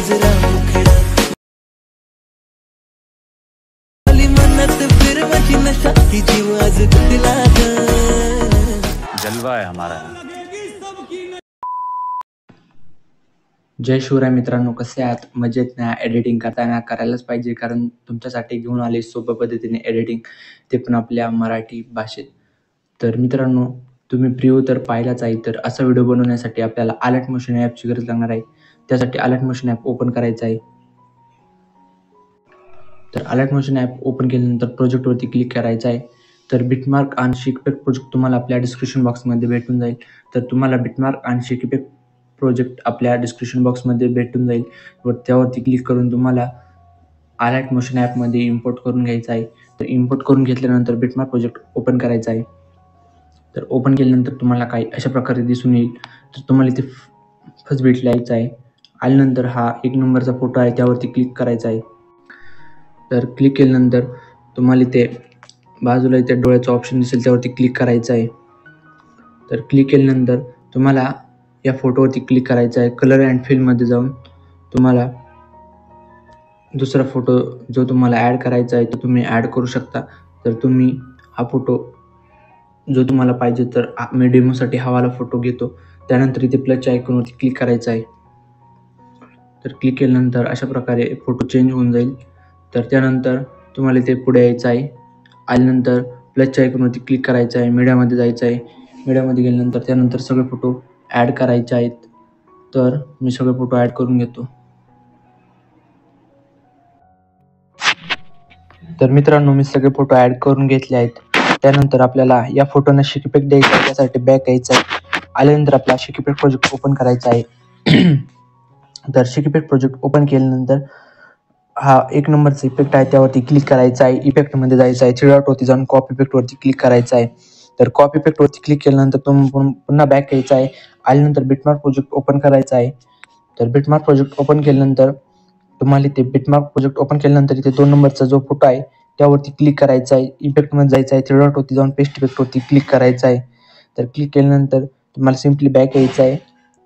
गजरा मुखडा आली मनात फिरवाची नशा ही जीव आज दिला जलवा है हमारा। जय शिवराय मित्रांनो, कसे आहात? मजेत ना? एडिटिंग करताना करायलाच पाहिजे, कारण तुमच्यासाठी घेऊन आले सोप्या पद्धतीने एडिटिंग, ते पण आपल्या मराठी भाषेत. तर मित्रांनो, तुम्ही प्रिव्ह्यू तर पाहिलाच आहे. तर असा व्हिडिओ बनवण्यासाठी आपल्याला अलर्ट मोशन ॲपची गरज लागणार आहे. त्यासाठी अलर्ट मोशन ॲप ओपन करायचं आहे. तर अलर्ट मोशन ॲप ओपन केल्यानंतर प्रोजेक्टवरती क्लिक करायचं आहे. तर बिटमार्क आणि शिकपेक प्रोजेक्ट तुम्हाला आपल्या डिस्क्रिप्शन बॉक्समध्ये भेटून जाईल. तर तुम्हाला बिटमार्क आणि शिकपेक प्रोजेक्ट आपल्या डिस्क्रिप्शन बॉक्समध्ये भेटून जाईल. व त्यावरती क्लिक करून तुम्हाला अलर्ट मोशन ॲपमध्ये इम्पोर्ट करून घ्यायचं आहे. तर इम्पोर्ट करून घेतल्यानंतर बिटमार्क प्रोजेक्ट ओपन करायचा आहे. तर ओपन केल्यानंतर तुम्हाला काही अशा प्रकारे दिसून येईल. तर तुम्हाला इथे फर्स्ट बीटला यायचं आहे. आल्यानंतर हा 1 नंबरचा फोटो आहे, त्यावरती क्लिक करायचा आहे. तर क्लिक केल्यानंतर तुम्हाला इथे बाजूला इथे डोळ्याचं ऑप्शन दिसेल, त्यावरती क्लिक करायचं आहे. तर क्लिक केल्यानंतर तुम्हाला या फोटोवरती क्लिक करायचं आहे. कलर अँड फिलमध्ये जाऊन तुम्हाला दुसरा फोटो जो तुम्हाला ॲड करायचा आहे तो तुम्ही ॲड करू शकता. तर तुम्ही हा फोटो जो तुम्हाला पाहिजे, तर मी डेमोसाठी हा वाला फोटो घेतो. त्यानंतर इथे प्लसच्या आयकॉनवरती क्लिक करायचं आहे. तर क्लिक केल्यानंतर अशा प्रकारे फोटो चेंज होऊन जाईल. तर त्यानंतर तुम्हाला इथे पुढे यायचं आहे. आल्यानंतर प्लसच्या आयकॉनवरती क्लिक करायचं आहे. मीडियामध्ये जायचं आहे. मीडियामध्ये गेल्यानंतर त्यानंतर सगळे फोटो ॲड करायचे आहेत. तर मी सगळे फोटो ॲड करून घेतो. तर मित्रांनो, मी सगळे फोटो ॲड करून घेतले आहेत. त्यानंतर आपल्याला या फोटोना शिकपेक द्यायचा आहे, त्यासाठी बॅक यायचं आहे. आल्यानंतर आपला शिकपेक प्रोजेक्ट ओपन करायचा आहे. तर शिकपेक प्रोजेक्ट ओपन केल्यानंतर हा 1 नंबरचा इफेक्ट आहे, त्यावरती क्लिक करायचा आहे. इफेक्टमध्ये जायचं आहे. 3 डॉटवरती जाऊन कॉपी इफेक्टवरती क्लिक करायचं आहे. तर कॉपी इफेक्टवरती क्लिक केल्यानंतर पुन्हा बॅक यायचं आहे. आल्यानंतर बिटमार्क प्रोजेक्ट ओपन करायचा आहे. तर बिटमार्क प्रोजेक्ट ओपन केल्यानंतर तुम्हाला इथे बिटमार्क प्रोजेक्ट ओपन केल्यानंतर इथे 2 नंबरचा जो फोटो आहे त्यावरती क्लिक करायचा आहे. इफेक्टमध्ये जायचं आहे. 3 डॉटवरती जाऊन पेस्ट इफेक्टवरती क्लिक करायचं आहे. तर क्लिक केल्यानंतर तुम्हाला सिम्पली बॅक यायचं आहे.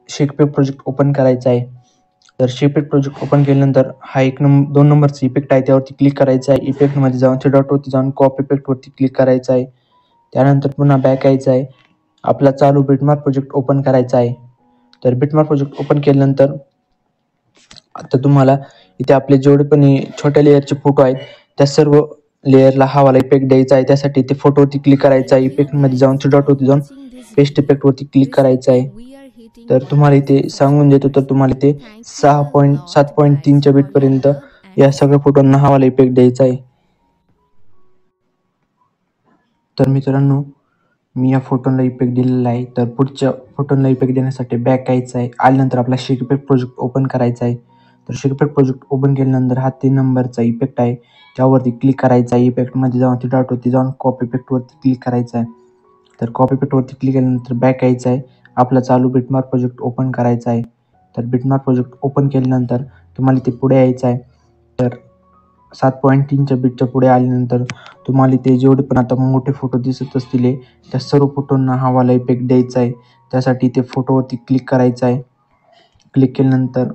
शिकपेक प्रोजेक्ट ओपन करायचा आहे. तर शिकपेक प्रोजेक्ट ओपन केल्यानंतर हा 2 नंबरचा इफेक्ट आहे, त्यावरती क्लिक करायचा आहे. इफेक्टमध्ये जाऊन 3 डॉटवरती जाऊन कॉपी इफेक्टवरती क्लिक करायचं आहे. त्यानंतर पुन्हा बॅक यायचं आहे. आपला चालू बिटमार्क प्रोजेक्ट ओपन करायचा आहे. तर बिटमार्क प्रोजेक्ट ओपन केल्यानंतर आता तुम्हाला इथे आपले जेवढे पण छोट्या लेअरचे फोटो आहेत त्या सर्व लेअरला हा वाला इफेक्ट द्यायचा आहे. त्यासाठी इथे फोटोवरती क्लिक करायचा आहे. इफेक्टमध्ये जाऊन 3 डॉटवरती जाऊन पेस्ट इफेक्टवरती क्लिक करायचं आहे. तर तुम्हाला इथे सांगून देतो, तर तुम्हाला इथे 7.3च्या बीटपर्यंत या सगळ्या फोटोंना हा वाला इफेक्ट द्यायचा आहे. तर मित्रांनो, मी या फोटोला इफेक्ट दिलेला आहे. तर पुढच्या फोटोला इफेक्ट देण्यासाठी बॅक यायचं आहे. आल्यानंतर आपला शिकपेक प्रोजेक्ट ओपन करायचा आहे. तर शिकपेक प्रोजेक्ट ओपन केल्यानंतर हा 3 नंबरचा इफेक्ट आहे, त्यावरती क्लिक करायचा आहे. इफेक्टमध्ये जाऊन 3 डॉटवरती जाऊन कॉपी इफेक्टवरती क्लिक करायचं आहे. तर कॉपी इफेक्टवरती क्लिक केल्यानंतर बॅक यायचं आहे. आपला चालू बिटमार्क प्रोजेक्ट ओपन करायचा आहे. तर बिटमार्क प्रोजेक्ट ओपन केल्यानंतर तुम्हाला इथे पुढे यायचं आहे. तर 7.3च्या बीटच्या पुढे आल्यानंतर तुम्हाला इथे जेवढे पण आता मोठे फोटो दिसत असतील त्या सर्व फोटोंना हा वाला इफेक्ट द्यायचा आहे. त्यासाठी इथे फोटोवरती क्लिक करायचं आहे. क्लिक केल्यानंतर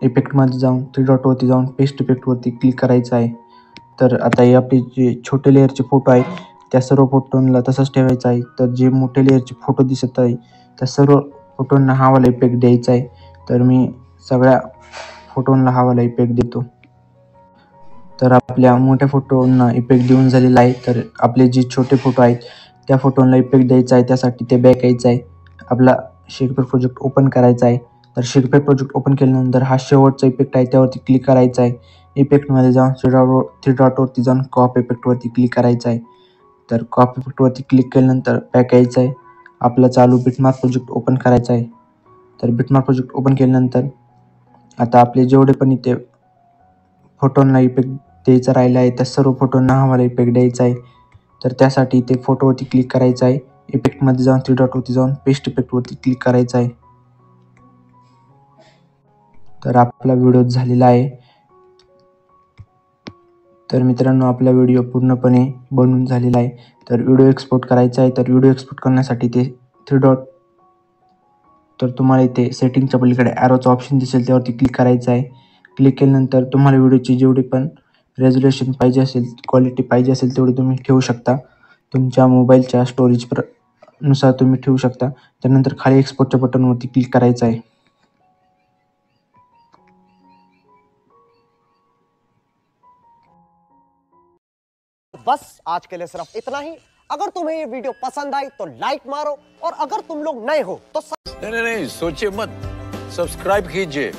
इफेक्टमध्ये जाऊन 3 डॉटवरती जाऊन पेस्ट इफेक्टवरती क्लिक करायचं आहे. तर आता हे आपले जे छोटे लेअरचे फोटो आहेत त्या सर्व फोटोंना तसंच ठेवायचं आहे. तर जे मोठे लेअरचे फोटो दिसत आहे त्या सर्व फोटोंना हा वाला इफेक्ट द्यायचा आहे. तर मी सगळ्या फोटोंना हा वाला इफेक्ट देतो. तर आपल्या मोठ्या फोटोंना इफेक्ट देऊन झालेला आहे. तर आपले जे छोटे फोटो आहेत त्या फोटोंना इफेक्ट द्यायचा आहे. त्यासाठी ते बॅक यायचं आहे. आपला शिकपेक प्रोजेक्ट ओपन करायचा आहे. तर शिकपेक प्रोजेक्ट ओपन केल्यानंतर हा शेवटचा इफेक्ट आहे, त्यावरती क्लिक करायचा आहे. इफेक्टमध्ये जाऊन 3 डॉटवरती जाऊन कॉपी इफेक्टवरती क्लिक करायचं आहे. तर कॉपी इफेक्टवरती क्लिक केल्यानंतर बॅक यायचं आहे. आपला चालू बिटमार्क प्रोजेक्ट ओपन करायचा आहे. तर बिटमार्क प्रोजेक्ट ओपन केल्यानंतर आता आपले जेवढे पण इथे फोटोंना इफेक्ट द्यायचा राहिला आहे त्या सर्व फोटोंना हा वाला इफेक्ट द्यायचा आहे. तर त्यासाठी इथे फोटोवरती क्लिक करायचं आहे. इफेक्टमध्ये जाऊन 3 डॉटवरती जाऊन पेस्ट इफेक्टवरती क्लिक करायचं आहे. तर आपला व्हिडिओ झालेला आहे. तर मित्रांनो, आपला व्हिडिओ पूर्णपणे बनवून झालेला आहे. तर व्हिडिओ एक्सपोर्ट करायचा आहे. तर व्हिडिओ एक्सपोर्ट करण्यासाठी ते 3 डॉट, तर तुम्हाला इथे सेटिंगच्या पलीकडे ॲरोचा ऑप्शन दिसेल त्यावरती क्लिक करायचं आहे. क्लिक केल्यानंतर तुम्हाला व्हिडिओची जेवढी पण रेझोल्युशन पाहिजे असेल, क्वालिटी पाहिजे असेल तेवढी तुम्ही ठेवू शकता. तुमच्या मोबाईलच्या स्टोरेज नुसार तुम्ही ठेवू शकता. त्यानंतर खाली एक्सपोर्टच्या बटनवरती क्लिक करायचं आहे. बस आज के लिए सिर्फ इतना ही। अगर तुम्हें ये वीडियो पसंद आई तो लाइक मारो, और अगर तुम लोग नए हो तो नहीं, सोचिए मत, सब्सक्राइब कीजिए।